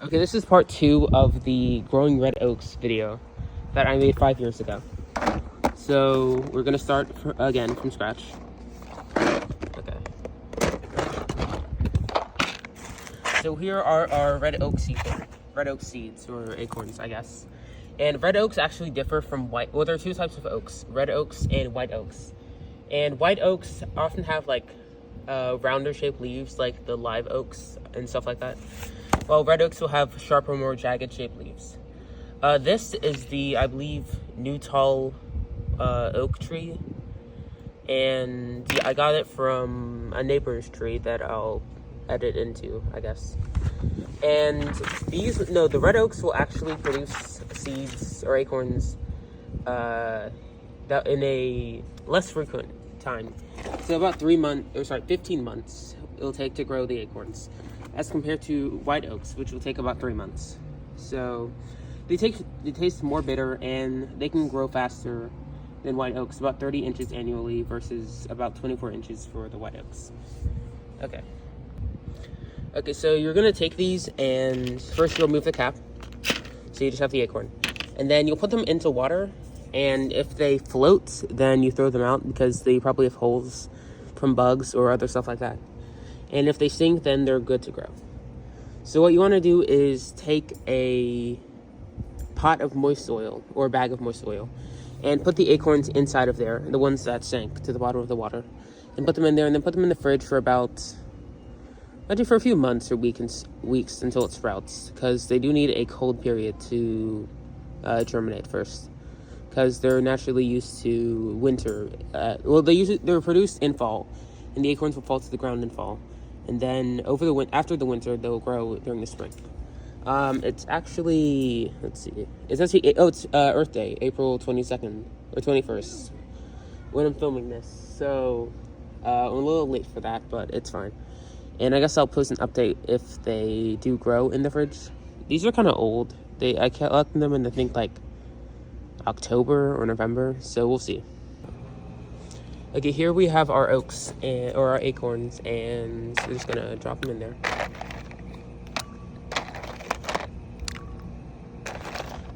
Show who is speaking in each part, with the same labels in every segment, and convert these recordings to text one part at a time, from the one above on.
Speaker 1: Okay, this is part 2 of the growing red oaks video that I made 5 years ago. So we're gonna start again from scratch. Okay. So here are our red oak seeds or acorns, I guess. And red oaks actually differ from white. Well, there are two types of oaks: red oaks and white oaks. And white oaks often have like rounder shaped leaves, like the live oaks and stuff like that. While red oaks will have sharper, more jagged shaped leaves. This is the, I believe, new tall oak tree. And yeah, I got it from a neighbor's tree that I'll edit into, I guess. And the red oaks will actually produce seeds or acorns that in a less frequent time. So about 15 months it'll take to grow the acorns, as compared to white oaks, which will take about 3 months. So they taste more bitter, and they can grow faster than white oaks, about 30 inches annually versus about 24 inches for the white oaks. Okay, so you're gonna take these, and first you'll remove the cap, so you just have the acorn. And then you'll put them into water, and if they float, then you throw them out because they probably have holes from bugs or other stuff like that. And if they sink, then they're good to grow. So what you wanna do is take a pot of moist soil, or a bag of moist soil, and put the acorns inside of there, the ones that sank to the bottom of the water, and put them in there, and then put them in the fridge for for a few months or weeks until it sprouts, because they do need a cold period to germinate first, because they're naturally used to winter. They're produced in fall, and the acorns will fall to the ground in fall, and then after the winter they'll grow during the spring. It's actually, it's Earth Day, April 22nd or 21st when I'm filming this, so I'm a little late for that, but it's fine. And I guess I'll post an update if they do grow in the fridge. These are kind of old. I collected them in, I think, like October or November, so we'll see. Okay, here we have our oaks, or our acorns, and we're just gonna drop them in there.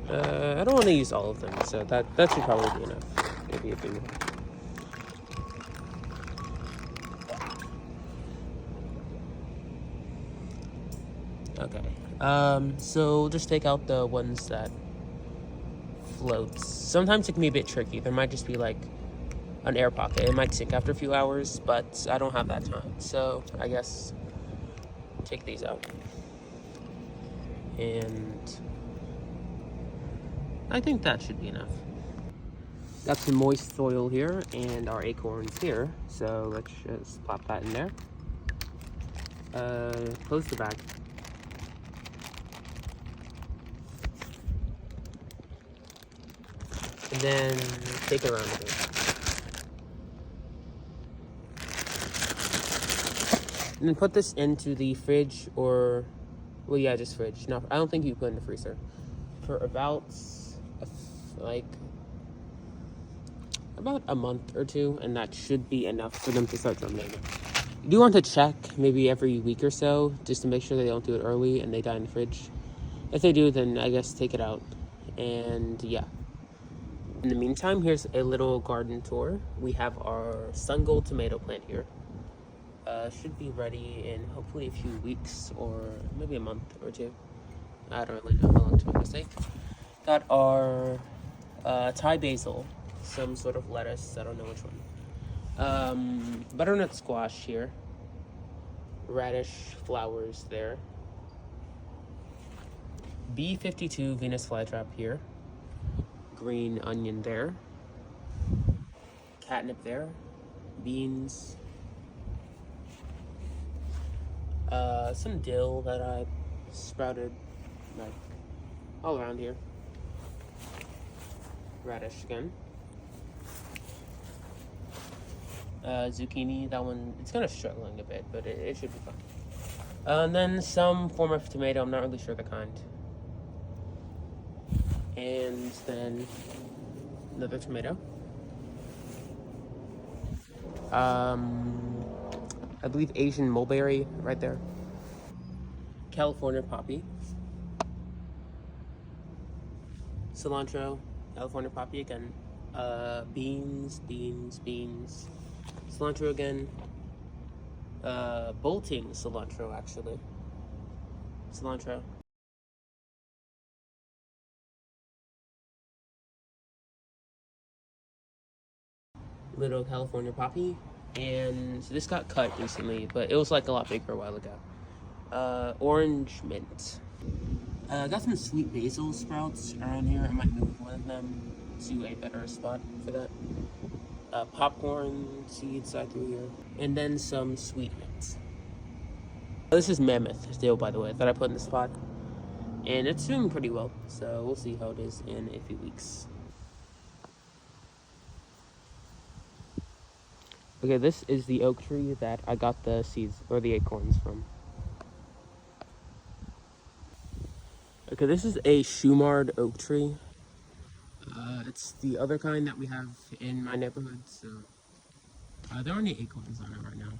Speaker 1: I don't want to use all of them, so that should probably be enough. Maybe a few more. Okay, so just take out the ones that floats. Sometimes it can be a bit tricky. There might just be like an air pocket. It might sink after a few hours, but I don't have that time. So I guess take these out. And I think that should be enough. Got some moist soil here and our acorns here. So let's just plop that in there. Close the bag. And then take it around a bit. And then put this into the fridge, or, well, yeah, just fridge. No, I don't think you put it in the freezer. For about a month or two, and that should be enough for them to start germinating. You do want to check maybe every week or so, just to make sure they don't do it early and they die in the fridge. If they do, then I guess take it out. And yeah. In the meantime, here's a little garden tour. We have our sun gold tomato plant here. Should be ready in hopefully a few weeks, or maybe a month or two. I don't really know how long it's going to take. Got our Thai basil, some sort of lettuce, I don't know which one. Butternut squash here. Radish flowers there. B52 Venus flytrap here. Green onion there. Catnip there. Beans. Some dill that I sprouted like all around here. Radish again. Zucchini, that one, it's kind of struggling a bit, but it should be fine. And then some form of tomato, I'm not really sure the kind. And then another tomato. I believe Asian mulberry right there. California poppy. cilantro, California poppy again, beans, cilantro again, bolting cilantro actually, cilantro. Little California poppy, and this got cut recently, but it was like a lot bigger a while ago. Orange mint. I got some sweet basil sprouts around here. I might move one of them to a better spot for that. Popcorn seeds I threw here, and then some sweet mint. This is mammoth still, by the way, that I put in the spot, and it's doing pretty well. So we'll see how it is in a few weeks. Okay, this is the oak tree that I got the seeds, or the acorns from. Okay, this is a Shumard oak tree. It's the other kind that we have in my neighborhood, so there aren't any acorns on it right now.